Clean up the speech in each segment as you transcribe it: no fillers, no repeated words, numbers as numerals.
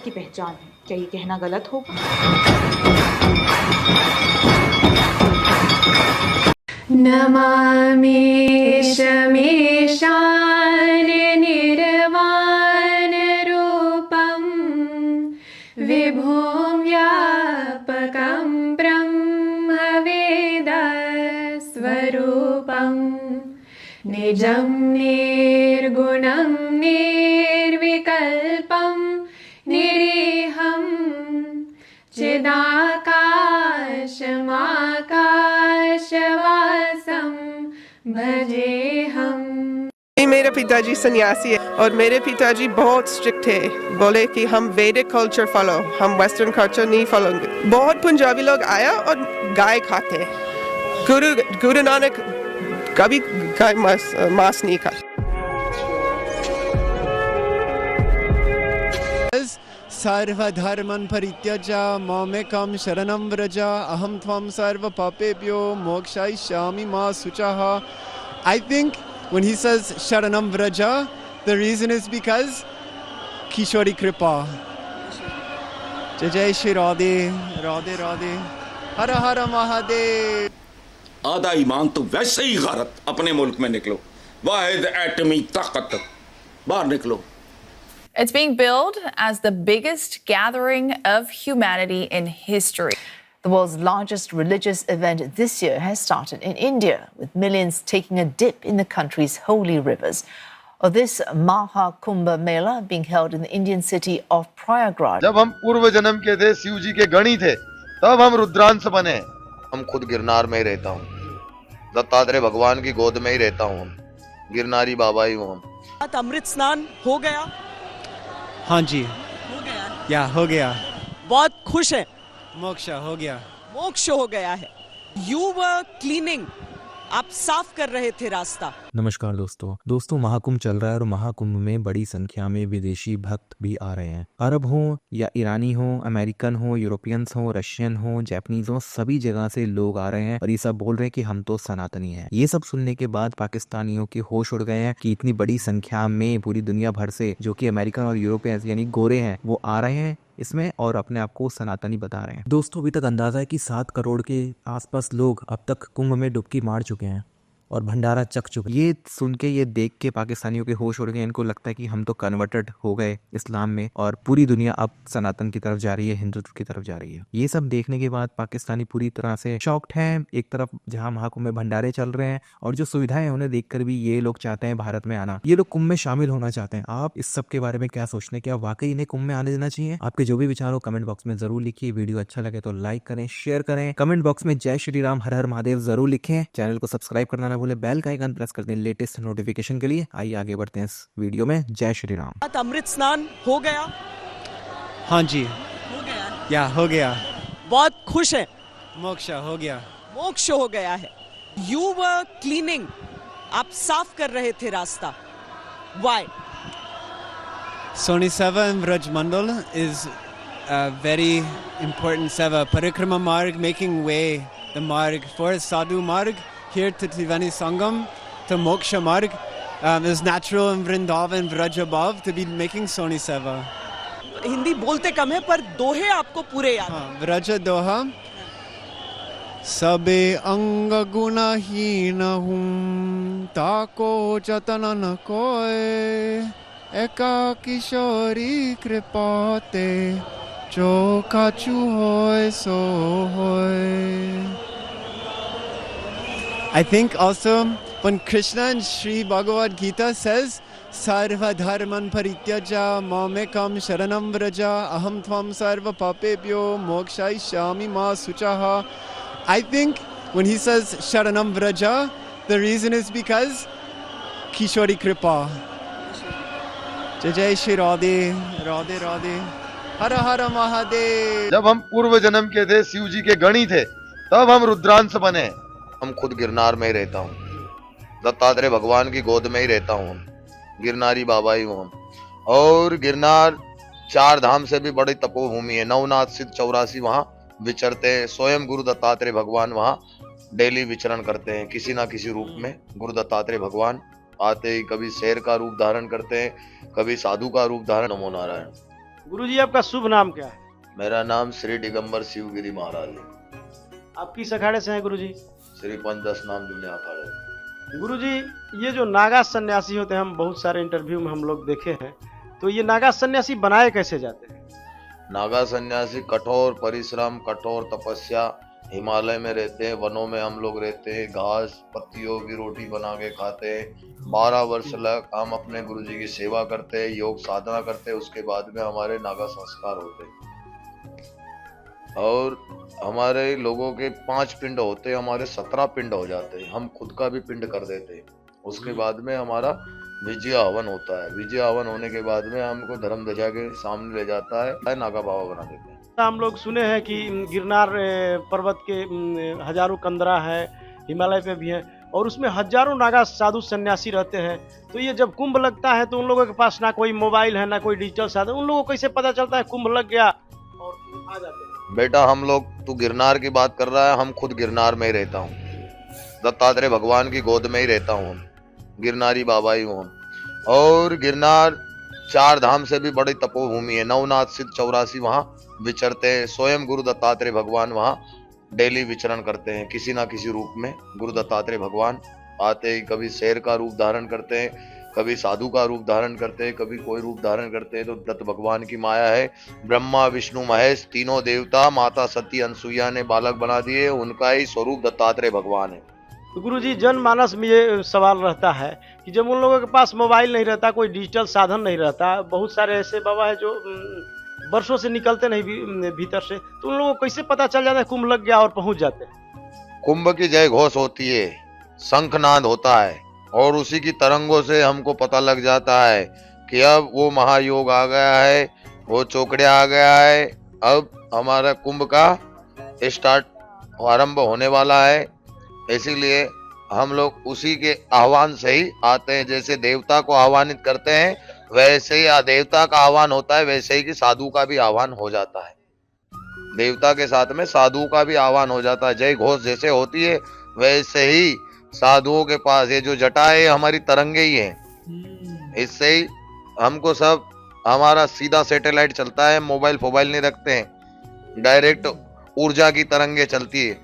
भारत की पहचान है। क्या ये कहना गलत होगा? नमामि शमीशान निर्वाण रूपं विभुं व्यापकं ब्रह्मवेदस्वरूपं निजं निर्गुणं निर्विकल्पं निरीहं चिदाकाशमाकाशवासं भजेऽहं। मेरे पिताजी सन्यासी है और मेरे पिताजी बहुत स्ट्रिक्ट थे। बोले कि हम वैदिक कल्चर फॉलो, हम वेस्टर्न कल्चर नहीं फॉलोंगे। बहुत पंजाबी लोग आया और गाय खाते। गुरु नानक कभी गाय मांस नहीं खाता। सर्वधर्मं परित्यज्य मामेकं शरणं व्रज अहं त्वं सर्वपापेभ्यो मोक्षयिष्यामि मा शुचः. I think when he says Sharanam Vraja, the reason is because Kishori Kripa. Jai Jai Shri Radhe, Radhe Radhe, Hara Hara Mahadev. आधा ईमान तो वैसे ही गलत। अपने मुल्क में निकलो, वाहिद एटमी ताकत, बाहर निकलो। It's being billed as the biggest gathering of humanity in history. The world's largest religious event this year has started in India, with millions taking a dip in the country's holy rivers. This Maha Kumbh Mela being held in the Indian city of Prayagraj. जब हम पूर्व जन्म के थे, शिव जी के गणी थे, तब हम रुद्रांश बने। हम खुद गिरनार में ही रहता हूँ, दत्तात्रेय भगवान की गोद में ही रहता हूँ। गिरनारी बाबा ही हूँ हम। अमृत स्नान हो गया? हाँ जी, हो गया। या हो गया। बहुत खुश है। मोक्ष हो गया। मोक्ष हो गया है। You were cleaning, आप साफ कर रहे थे रास्ता। नमस्कार दोस्तों महाकुंभ चल रहा है और महाकुंभ में बड़ी संख्या में विदेशी भक्त भी आ रहे हैं। अरब हो या ईरानी हो, अमेरिकन हो, यूरोपियंस हो, रशियन हो, जापानीज हो, सभी जगह से लोग आ रहे हैं और ये सब बोल रहे हैं कि हम तो सनातनी हैं। ये सब सुनने के बाद पाकिस्तानियों के होश उड़ गए हैं कि इतनी बड़ी संख्या में पूरी दुनिया भर से जो कि अमेरिकन और यूरोपियंस यानी गोरे हैं वो आ रहे हैं इसमें और अपने आप को सनातनी बता रहे हैं। दोस्तों अभी तक अंदाजा है कि 7 करोड़ के आसपास लोग अब तक कुंभ में डुबकी मार चुके हैं और भंडारा चख चुके। ये सुन के, ये देख के पाकिस्तानियों के होश उड़ गए। इनको लगता है कि हम तो कन्वर्टेड हो गए इस्लाम में और पूरी दुनिया अब सनातन की तरफ जा रही है, हिंदुत्व की तरफ जा रही है। ये सब देखने के बाद पाकिस्तानी पूरी तरह से शॉक्ड हैं। एक तरफ जहां महाकुंभ में भंडारे चल रहे हैं और जो सुविधाएं उन्हें देखकर भी ये लोग चाहते हैं भारत में आना, ये लोग कुंभ में शामिल होना चाहते हैं। आप इस सब के बारे में क्या सोचते हैं? क्या वाकई इन्हें कुंभ में आने देना चाहिए? आपके जो भी विचार हो कमेंट बॉक्स में जरूर लिखिए। वीडियो अच्छा लगे तो लाइक करें, शेयर करें, कमेंट बॉक्स में जय श्री राम, हर हर महादेव जरूर लिखें। चैनल को सब्सक्राइब करना ना भूलें, बेल का आइकन प्रेस कर दें लेटेस्ट नोटिफिकेशन के लिए। आइए आगे बढ़ते हैं इस वीडियो में। जय श्री राम। अमृत स्नान हो गया? हाँ जी, हो गया। या हो गया। बहुत खुश है। मोक्ष हो गया। मोक्ष हो गया है। You were cleaning, आप साफ कर रहे थे रास्ता। Why? Soni Seva in Vraj Mandal is a very important seva. Parikrama Marg, making way, the Marg for Sadhu Marg, here to Triveni Sangam, to Moksha Marg. Is natural in Vrindavan, Vraj above, to be making Soni Seva. Hindi बोलते कम है पर दोहे आपको पूरे याद हैं। व्रज दोहा। सबे अंग गुणहीन हूँ, ताको जतन न कोय, एका किशोरी कृपाते, जो काचू होय सो होय। I think also when Krishna in Sri Bhagavad Gita says Sarva dharman parityaja mamekam sharanam vraja aham tvam sarva papebhyo mokshayishyami ma suchaha. I think when he says sharanam vraja, the reason is because Kishori Kripa. Jai Jai Shri Radhe, Radhe Radhe, Hara Hara Mahadev. जब हम पूर्व जन्म के थे, शिव जी के गणी थे, तब हम रुद्रांश बने। हम खुद गिरनार में ही रहता हूँ, दत्तात्रेय भगवान की गोद में ही रहता हूँ। गिरनारी बाबा ही हूँ हम। और गिरनार 4 धाम से भी बड़ी तपोभूमि है। नवनाथ सिद्ध 84 वहाँ विचरते हैं। स्वयं गुरु दत्तात्रेय भगवान वहाँ डेली विचरण करते हैं किसी ना किसी रूप में। गुरु दत्तात्रेय भगवान आते ही कभी शेर का रूप धारण करते हैं, कभी साधु का रूप धारण। नमो नारायण। गुरुजी आपका शुभ नाम क्या है? मेरा नाम श्री दिगंबर शिवगिरी महाराज है। आप किस अखाड़े से हैं गुरुजी? श्री पंचदश नाम दुनिया अखाड़े। गुरुजी ये जो नागा सन्यासी होते हैं, हम बहुत सारे इंटरव्यू में हम लोग देखे हैं, तो ये नागा सन्यासी बनाए कैसे जाते हैं? नागा सन्यासी कठोर परिश्रम, कठोर तपस्या, हिमालय में रहते हैं, वनों में हम लोग रहते हैं, घास पत्तियों की रोटी बना के खाते हैं। 12 वर्ष लग हम अपने गुरुजी की सेवा करते हैं, योग साधना करते हैं, उसके बाद में हमारे नागा संस्कार होते हैं। और हमारे लोगों के 5 पिंड होते हैं, हमारे 17 पिंड हो जाते हैं। हम खुद का भी पिंड कर देते हैं। उसके बाद में हमारा विजय हवन होता है। विजय हवन होने के बाद में हमको धर्म ध्वजा के सामने ले जाता है, नागा बाबा बना देते हैं। हम लोग सुने हैं कि गिरनार पर्वत के हजारों कंदरा है, हिमालय पे भी है, और उसमें हजारों नागा साधु सन्यासी रहते हैं। तो ये जब कुंभ लगता है तो उन लोगों के पास ना कोई मोबाइल है, ना कोई डिजिटल साधन, उन लोगों को कैसे पता चलता है कुंभ लग गया और आ जाते हैं? बेटा हम लोग, तू गिरनार की बात कर रहा है, हम खुद गिरनार में ही रहता हूँ। दत्तात्रेय भगवान की गोद में ही रहता हूँ, गिरनारी बाबा ही हूँ। और गिरनार 4 धाम से भी बड़ी तपोभूमि है। नवनाथ सिद्ध 84 वहाँ विचरते हैं। स्वयं गुरु दत्तात्रेय भगवान वहाँ डेली विचरण करते हैं, किसी ना किसी रूप में। गुरु दत्तात्रेय भगवान आते ही कभी शेर का रूप धारण करते हैं, कभी साधु का रूप धारण करते हैं, कभी कोई रूप धारण करते हैं। तो दत्त भगवान की माया है। ब्रह्मा विष्णु महेश तीनों देवता, माता सती अनसुईया ने बालक बना दिए, उनका ही स्वरूप दत्तात्रेय भगवान है। तो गुरुजी जनमानस में ये सवाल रहता है कि जब उन लोगों के पास मोबाइल नहीं रहता, कोई डिजिटल साधन नहीं रहता, बहुत सारे ऐसे बाबा है जो वर्षों से निकलते नहीं भीतर से, तो उन लोगों को कैसे पता चल जाता है कुंभ लग गया और पहुंच जाते हैं? कुंभ की जय घोष होती है, शंखनाद होता है, और उसी की तरंगों से हमको पता लग जाता है कि अब वो महायोग आ गया है, वो चौकड़िया आ गया है, अब हमारा कुंभ का स्टार्ट आरंभ होने वाला है। इसीलिए हम लोग उसी के आह्वान से ही आते हैं। जैसे देवता को आह्वानित करते हैं, वैसे ही देवता का आह्वान होता है, वैसे ही कि साधु का भी आह्वान हो जाता है। देवता के साथ में साधु का भी आह्वान हो जाता है। जय घोष जैसे होती है, वैसे ही साधुओं के पास ये जो जटा है हमारी तरंगे ही है। इससे ही हमको सब, हमारा सीधा सैटेलाइट चलता है, मोबाइल फोबाइल नहीं रखते हैं, डायरेक्ट ऊर्जा की तरंगे चलती है।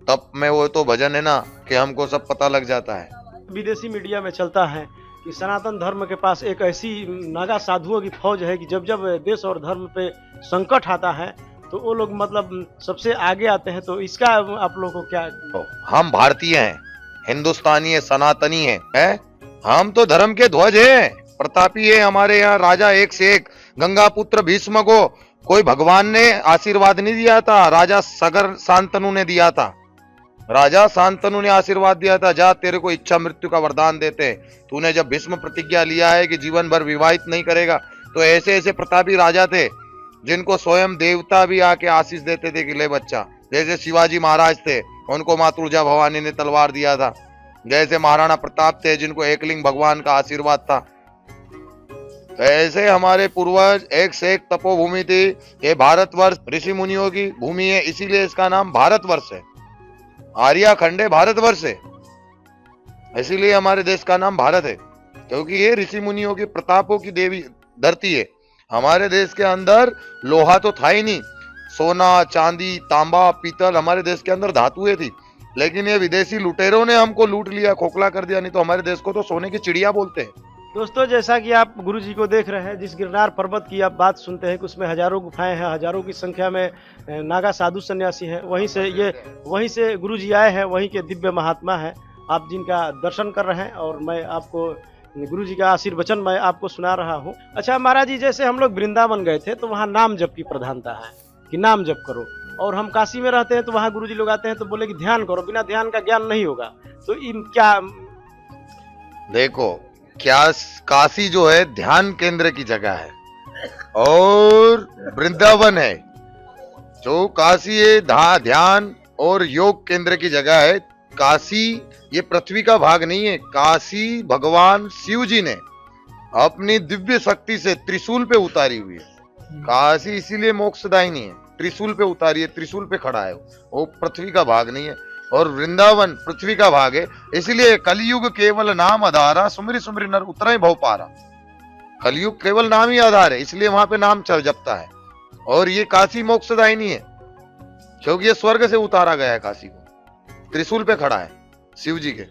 तब में वो तो भजन है ना कि हमको सब पता लग जाता है। विदेशी मीडिया में चलता है कि सनातन धर्म के पास एक ऐसी नागा साधुओं की फौज है कि जब जब देश और धर्म पे संकट आता है तो वो लोग मतलब सबसे आगे आते हैं। तो इसका आप लोगों को क्या? हम भारतीय हैं, हिंदुस्तानी है, सनातनी है? हम तो धर्म के ध्वज हैं, प्रतापी है। हमारे यहाँ राजा एक से एक, गंगा पुत्र भीष्म को कोई भगवान ने आशीर्वाद नहीं दिया था, राजा सगर शांतनु ने दिया था। राजा शांतनु ने आशीर्वाद दिया था, जा तेरे को इच्छा मृत्यु का वरदान देते हैं। तूने जब भीष्म प्रतिज्ञा लिया है कि जीवन भर विवाहित नहीं करेगा, तो ऐसे ऐसे प्रतापी राजा थे जिनको स्वयं देवता भी आके आशीष देते थे कि ले बच्चा। जैसे शिवाजी महाराज थे, उनको माँ तुलजा भवानी ने तलवार दिया था। जैसे महाराणा प्रताप थे, जिनको एकलिंग भगवान का आशीर्वाद था। ऐसे हमारे पूर्वज एक से एक तपोभूमि थी। ये भारतवर्ष ऋषि मुनियों की भूमि है, इसीलिए इसका नाम भारतवर्ष है। आर्या खंडे भारतवर्ष है, इसीलिए हमारे देश का नाम भारत है, क्योंकि ये ऋषि मुनियों की प्रतापों की देवी धरती है। हमारे देश के अंदर लोहा तो था ही नहीं, सोना चांदी तांबा पीतल हमारे देश के अंदर धातुएं थी, लेकिन ये विदेशी लुटेरों ने हमको लूट लिया, खोखला कर दिया। नहीं तो हमारे देश को तो सोने की चिड़िया बोलते हैं। दोस्तों, जैसा कि आप गुरुजी को देख रहे हैं, जिस गिरनार पर्वत की आप बात सुनते हैं कि उसमें हजारों गुफाएं हैं, हजारों की संख्या में नागा साधु सन्यासी हैं, वहीं से गुरुजी आए हैं, वहीं के दिव्य महात्मा हैं, आप जिनका दर्शन कर रहे हैं। और मैं आपको गुरुजी का आशीर्वचन मैं आपको सुना रहा हूँ। अच्छा महाराज जी, जैसे हम लोग वृंदावन गए थे तो वहाँ नाम जप की प्रधानता है कि नाम जप करो, और हम काशी में रहते हैं तो वहाँ गुरुजी लोग आते हैं तो बोले कि ध्यान करो, बिना ध्यान का ज्ञान नहीं होगा। तो क्या देखो, क्या काशी जो है ध्यान केंद्र की जगह है, और वृंदावन है जो काशी है ध्यान और योग केंद्र की जगह है। काशी ये पृथ्वी का भाग नहीं है। काशी भगवान शिव जी ने अपनी दिव्य शक्ति से त्रिशूल पे उतारी हुई है। काशी इसीलिए मोक्षदायिनी है, त्रिशूल पे उतारी है, त्रिशूल पे खड़ा है, वो पृथ्वी का भाग नहीं है। और वृंदावन पृथ्वी का भाग है, इसलिए कलयुग केवल नाम आधारा, सुमरि सुमरि नर उतरे भव पारा। कलयुग केवल नाम ही आधार है, इसलिए वहां पे नाम चल जपता है। और ये काशी मोक्षदायिनी है, क्योंकि ये स्वर्ग से उतारा गया है काशी को, त्रिशूल पे खड़ा है शिव जी के।